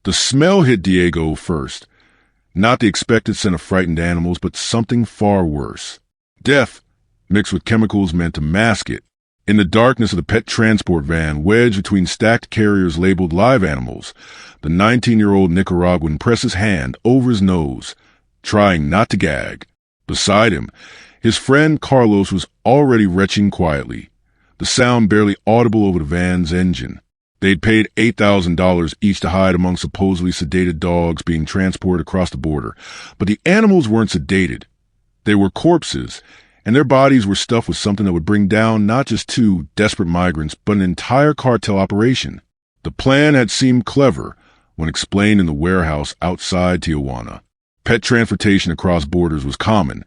The smell hit Diego first. Not the expected scent of frightened animals, but something far worse. Death, mixed with chemicals meant to mask it. In the darkness of the pet transport van, wedged between stacked carriers labeled live animals, the 19-year-old Nicaraguan pressed his hand over his nose, trying not to gag. Beside him, his friend Carlos was already retching quietly, the sound barely audible over the van's engine. They'd paid $8,000 each to hide among supposedly sedated dogs being transported across the border, but the animals weren't sedated. They were corpses, and their bodies were stuffed with something that would bring down not just two desperate migrants, but an entire cartel operation. The plan had seemed clever when explained in the warehouse outside Tijuana. Pet transportation across borders was common.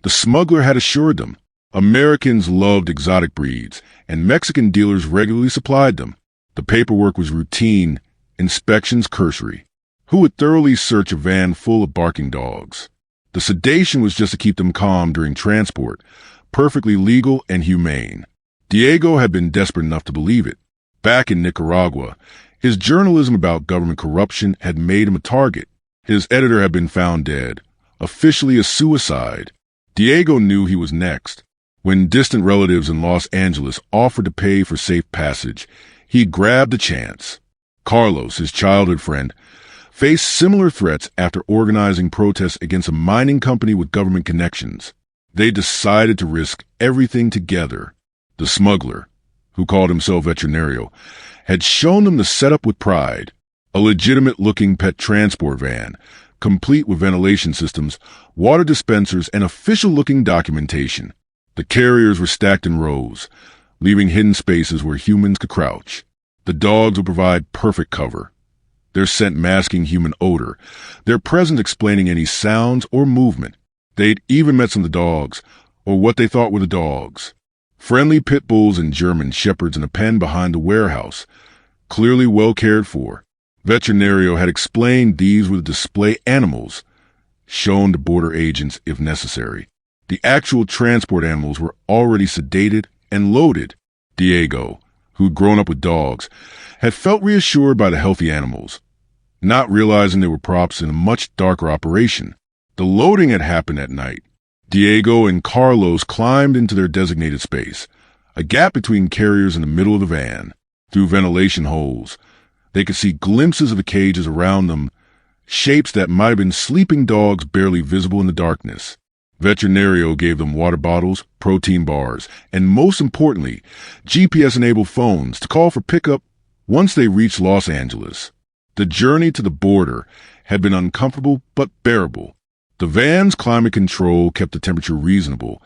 The smuggler had assured them. Americans loved exotic breeds, and Mexican dealers regularly supplied them. The paperwork was routine, inspections cursory. Who would thoroughly search a van full of barking dogs? The sedation was just to keep them calm during transport, perfectly legal and humane. Diego had been desperate enough to believe it. Back in Nicaragua, his journalism about government corruption had made him a target. His editor had been found dead, officially a suicide. Diego knew he was next. When distant relatives in Los Angeles offered to pay for safe passage, he grabbed the chance. Carlos, his childhood friend, faced similar threats after organizing protests against a mining company with government connections. They decided to risk everything together. The smuggler, who called himself Veterinario, had shown them the setup with pride. A legitimate-looking pet transport van, complete with ventilation systems, water dispensers, and official-looking documentation. The carriers were stacked in rows, leaving hidden spaces where humans could crouch. The dogs would provide perfect cover, their scent masking human odor, their presence explaining any sounds or movement. They'd even met some of the dogs, or what they thought were the dogs. Friendly pit bulls and German shepherds in a pen behind the warehouse, clearly well cared for. Veterinario had explained these were the display animals, shown to border agents if necessary. The actual transport animals were already sedated and loaded. Diego, who'd grown up with dogs, had felt reassured by the healthy animals, not realizing they were props in a much darker operation. The loading had happened at night. Diego and Carlos climbed into their designated space, a gap between carriers in the middle of the van. Through ventilation holes, they could see glimpses of the cages around them, shapes that might have been sleeping dogs barely visible in the darkness. Veterinario gave them water bottles, protein bars, and most importantly, GPS-enabled phones to call for pickup once they reached Los Angeles. The journey to the border had been uncomfortable but bearable. The van's climate control kept the temperature reasonable,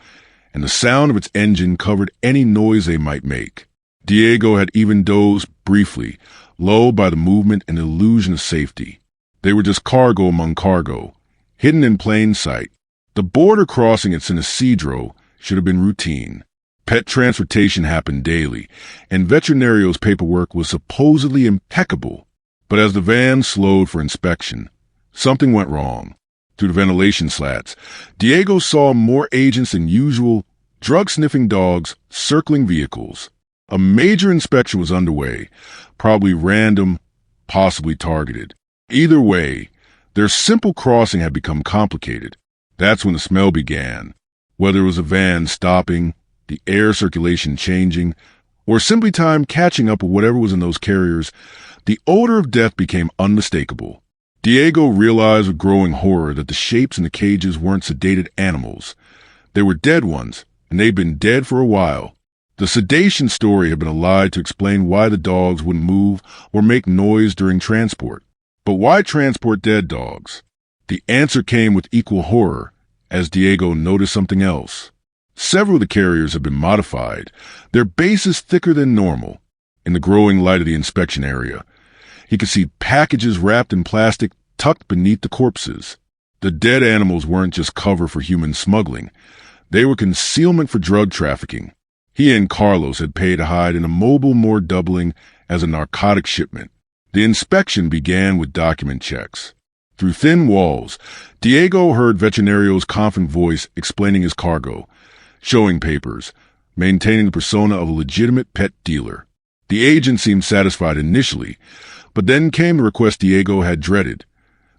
and the sound of its engine covered any noise they might make. Diego had even dozed briefly, lulled by the movement and illusion of safety. They were just cargo among cargo, hidden in plain sight. The border crossing at San Ysidro should have been routine. Pet transportation happened daily, and Veterinario's paperwork was supposedly impeccable. But as the van slowed for inspection, something went wrong. Through the ventilation slats, Diego saw more agents than usual, drug-sniffing dogs circling vehicles. A major inspection was underway, probably random, possibly targeted. Either way, their simple crossing had become complicated. That's when the smell began. Whether it was a van stopping, the air circulation changing, or simply time catching up with whatever was in those carriers, the odor of death became unmistakable. Diego realized with growing horror that the shapes in the cages weren't sedated animals. They were dead ones, and they'd been dead for a while. The sedation story had been a lie to explain why the dogs wouldn't move or make noise during transport. But why transport dead dogs? The answer came with equal horror, as Diego noticed something else. Several of the carriers had been modified, their bases thicker than normal. In the growing light of the inspection area, he could see packages wrapped in plastic tucked beneath the corpses. The dead animals weren't just cover for human smuggling. They were concealment for drug trafficking. He and Carlos had paid to hide in a mobile morgue doubling as a narcotic shipment. The inspection began with document checks. Through thin walls, Diego heard Veterinario's confident voice explaining his cargo, showing papers, maintaining the persona of a legitimate pet dealer. The agent seemed satisfied initially, But then came the request Diego had dreaded.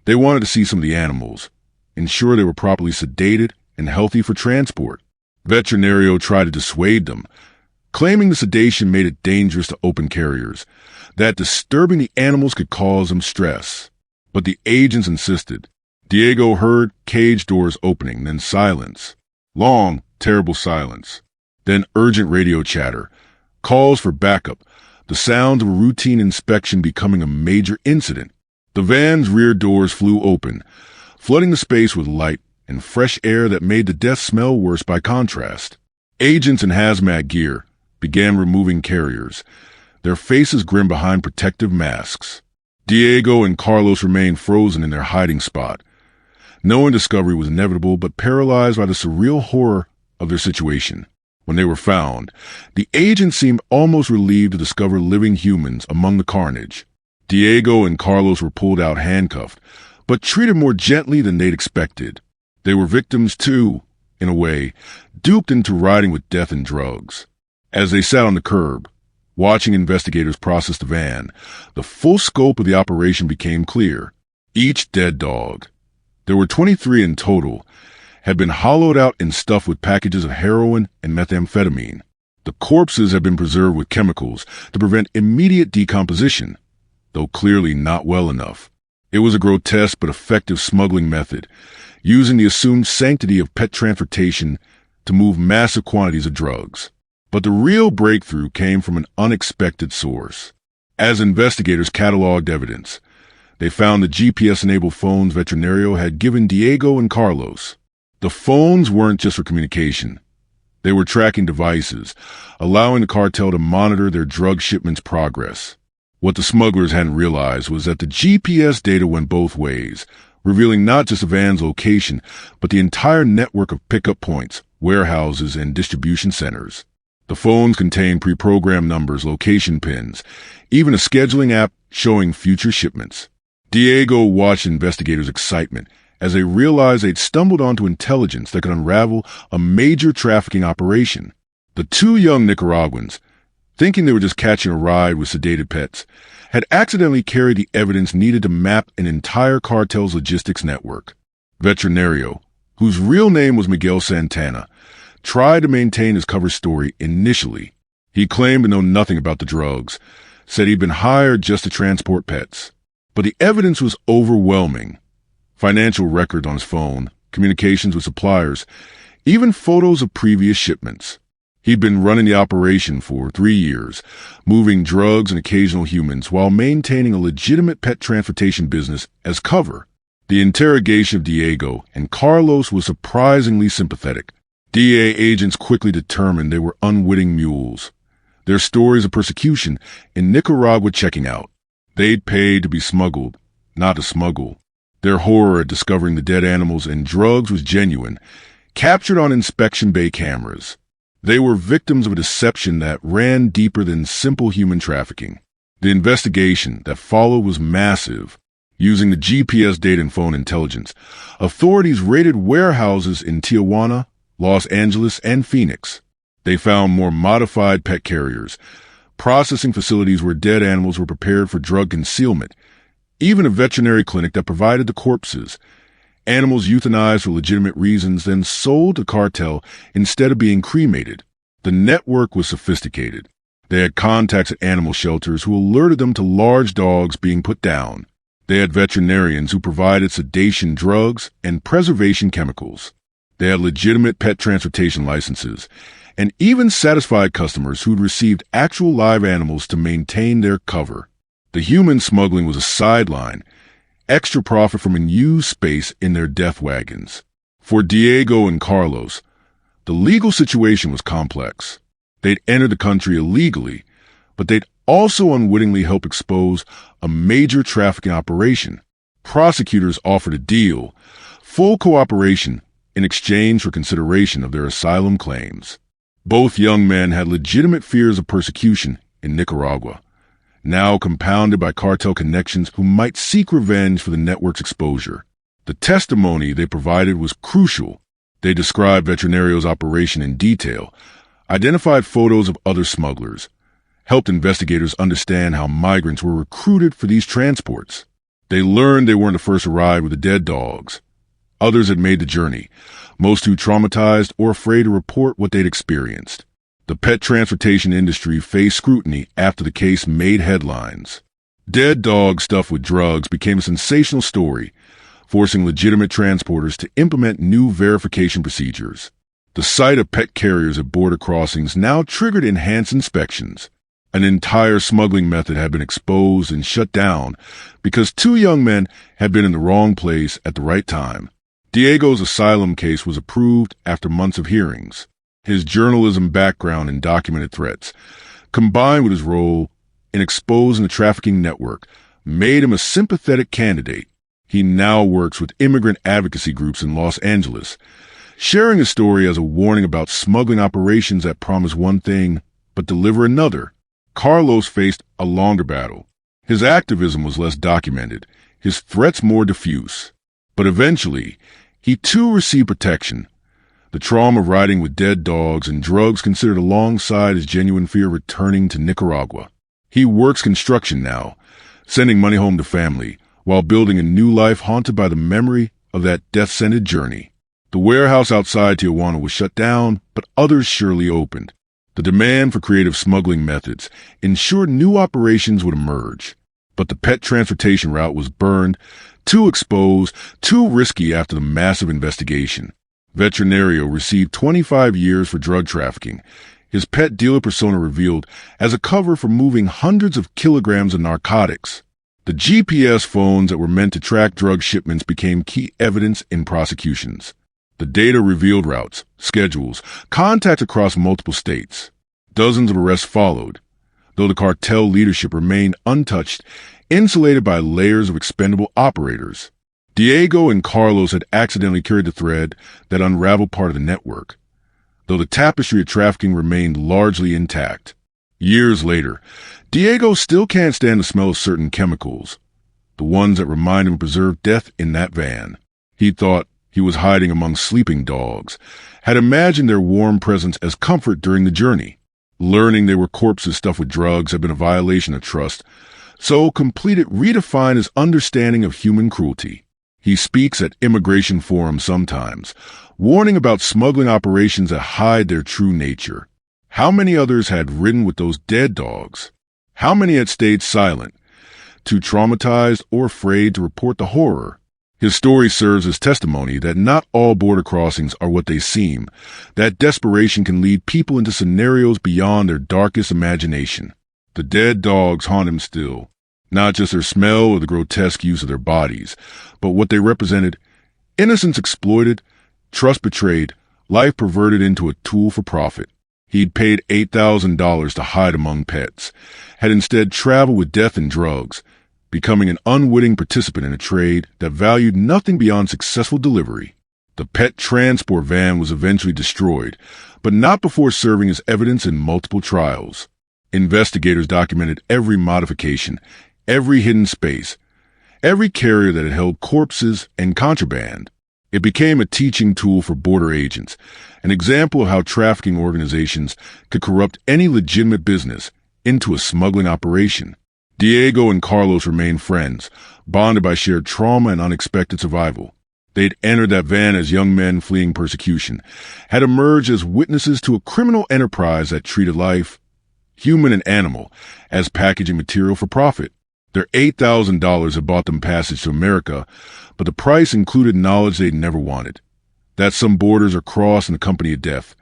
They wanted to see some of the animals, ensure they were properly sedated and healthy for transport. Veterinario tried to dissuade them, claiming the sedation made it dangerous to open carriers, that disturbing the animals could cause them stress. But the agents insisted. Diego heard cage doors opening, then silence. Long, terrible silence. Then urgent radio chatter, calls for backup, the sound of a routine inspection becoming a major incident. The van's rear doors flew open, flooding the space with light and fresh air that made the death smell worse by contrast. Agents in hazmat gear began removing carriers, their faces grim behind protective masks. Diego and Carlos remained frozen in their hiding spot, knowing discovery was inevitable but paralyzed by the surreal horror of their situation. When they were found, the agents seemed almost relieved to discover living humans among the carnage. Diego and Carlos were pulled out handcuffed, but treated more gently than they'd expected. They were victims too, in a way, duped into riding with death and drugs. As they sat on the curb, watching investigators process the van, the full scope of the operation became clear. Each dead dog, there were 23 in total, had been hollowed out and stuffed with packages of heroin and methamphetamine. The corpses had been preserved with chemicals to prevent immediate decomposition, though clearly not well enough. It was a grotesque but effective smuggling method, using the assumed sanctity of pet transportation to move massive quantities of drugs. But the real breakthrough came from an unexpected source. As investigators cataloged evidence, they found the GPS-enabled phones Veterinario had given Diego and Carlos. The phones weren't just for communication. They were tracking devices, allowing the cartel to monitor their drug shipments' progress. What the smugglers hadn't realized was that the GPS data went both ways, revealing not just the van's location, but the entire network of pickup points, warehouses, and distribution centers. The phones contained pre-programmed numbers, location pins, even a scheduling app showing future shipments. Diego watched investigators' excitement as they realized they'd stumbled onto intelligence that could unravel a major trafficking operation. The two young Nicaraguans, thinking they were just catching a ride with sedated pets, had accidentally carried the evidence needed to map an entire cartel's logistics network. Veterinario, whose real name was Miguel Santana, tried to maintain his cover story initially. He claimed to know nothing about the drugs, said he'd been hired just to transport pets. But the evidence was overwhelming. Financial records on his phone, communications with suppliers, even photos of previous shipments. He'd been running the operation for 3 years, moving drugs and occasional humans while maintaining a legitimate pet transportation business as cover. The interrogation of Diego and Carlos was surprisingly sympathetic. DEA agents quickly determined they were unwitting mules, their stories of persecution in Nicaragua checking out. They'd paid to be smuggled, not to smuggle. Their horror at discovering the dead animals and drugs was genuine, captured on inspection bay cameras. They were victims of a deception that ran deeper than simple human trafficking. The investigation that followed was massive. Using the GPS data and phone intelligence, authorities raided warehouses in Tijuana, Los Angeles, and Phoenix. They found more modified pet carriers, processing facilities where dead animals were prepared for drug concealment, even a veterinary clinic that provided the corpses. Animals euthanized for legitimate reasons, then sold to cartel instead of being cremated. The network was sophisticated. They had contacts at animal shelters who alerted them to large dogs being put down. They had veterinarians who provided sedation drugs and preservation chemicals. They had legitimate pet transportation licenses, and even satisfied customers who'd received actual live animals to maintain their cover. The human smuggling was a sideline, extra profit from unused space in their death wagons. For Diego and Carlos, the legal situation was complex. They'd entered the country illegally, but they'd also unwittingly helped expose a major trafficking operation. Prosecutors offered a deal, full cooperation, in exchange for consideration of their asylum claims. Both young men had legitimate fears of persecution in Nicaragua, now compounded by cartel connections who might seek revenge for the network's exposure. The testimony they provided was crucial. They described Veterinario's operation in detail, identified photos of other smugglers, helped investigators understand how migrants were recruited for these transports. They learned they weren't the first arrived with the dead dogs. Others had made the journey, most too traumatized or afraid to report what they'd experienced. The pet transportation industry faced scrutiny after the case made headlines. Dead dogs stuffed with drugs became a sensational story, forcing legitimate transporters to implement new verification procedures. The sight of pet carriers at border crossings now triggered enhanced inspections. An entire smuggling method had been exposed and shut down because two young men had been in the wrong place at the right time. Diego's asylum case was approved after months of hearings. His journalism background and documented threats, combined with his role in exposing the trafficking network, made him a sympathetic candidate. He now works with immigrant advocacy groups in Los Angeles, sharing his story as a warning about smuggling operations that promise one thing but deliver another. Carlos faced a longer battle. His activism was less documented, his threats more diffuse. But eventually, he too received protection. The trauma of riding with dead dogs and drugs considered alongside his genuine fear of returning to Nicaragua. He works construction now, sending money home to family, while building a new life haunted by the memory of that death-scented journey. The warehouse outside Tijuana was shut down, but others surely opened. The demand for creative smuggling methods ensured new operations would emerge. But the pet transportation route was burned, too exposed, too risky after the massive investigation. Veterinario received 25 years for drug trafficking, his pet dealer persona revealed as a cover for moving hundreds of kilograms of narcotics. The GPS phones that were meant to track drug shipments became key evidence in prosecutions. The data revealed routes, schedules, contacts across multiple states. Dozens of arrests followed, though the cartel leadership remained untouched, insulated by layers of expendable operators. Diego and Carlos had accidentally carried the thread that unraveled part of the network, though the tapestry of trafficking remained largely intact. Years later, Diego still can't stand the smell of certain chemicals, the ones that remind him of preserved death in that van. He thought he was hiding among sleeping dogs, had imagined their warm presence as comfort during the journey. Learning they were corpses stuffed with drugs had been a violation of trust, so completed redefined his understanding of human cruelty. He speaks at immigration forums sometimes, warning about smuggling operations that hide their true nature. How many others had ridden with those dead dogs? How many had stayed silent, too traumatized or afraid to report the horror? His story serves as testimony that not all border crossings are what they seem, that desperation can lead people into scenarios beyond their darkest imagination. The dead dogs haunt him still, not just their smell or the grotesque use of their bodies, but what they represented: innocence exploited, trust betrayed, life perverted into a tool for profit. He'd paid $8,000 to hide among pets, had instead traveled with death and drugs, becoming an unwitting participant in a trade that valued nothing beyond successful delivery. The pet transport van was eventually destroyed, but not before serving as evidence in multiple trials. Investigators documented every modification, every hidden space, every carrier that had held corpses and contraband. It became a teaching tool for border agents, an example of how trafficking organizations could corrupt any legitimate business into a smuggling operation. Diego and Carlos remained friends, bonded by shared trauma and unexpected survival. They'd entered that van as young men fleeing persecution, had emerged as witnesses to a criminal enterprise that treated life, human and animal, as packaging material for profit. Their $8,000 had bought them passage to America, but the price included knowledge they'd never wanted. That some borders are crossed in the company of death,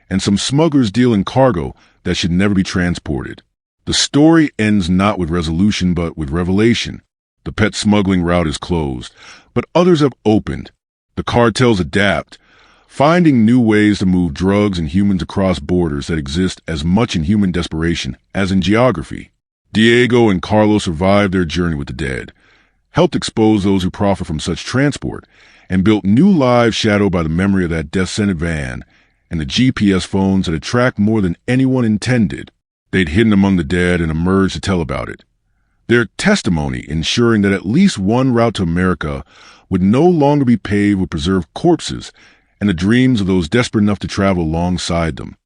and some smugglers deal in cargo that should never be transported. The story ends not with resolution but with revelation. The pet smuggling route is closed, but others have opened. The cartels adapt, finding new ways to move drugs and humans across borders that exist as much in human desperation as in geography. Diego and Carlos survived their journey with the dead, helped expose those who profit from such transport, and built new lives shadowed by the memory of that death-scented van and the GPS phones that had tracked more than anyone intended. They'd hidden among the dead and emerged to tell about it. Their testimony ensuring that at least one route to America would no longer be paved with preserved corpses and the dreams of those desperate enough to travel alongside them.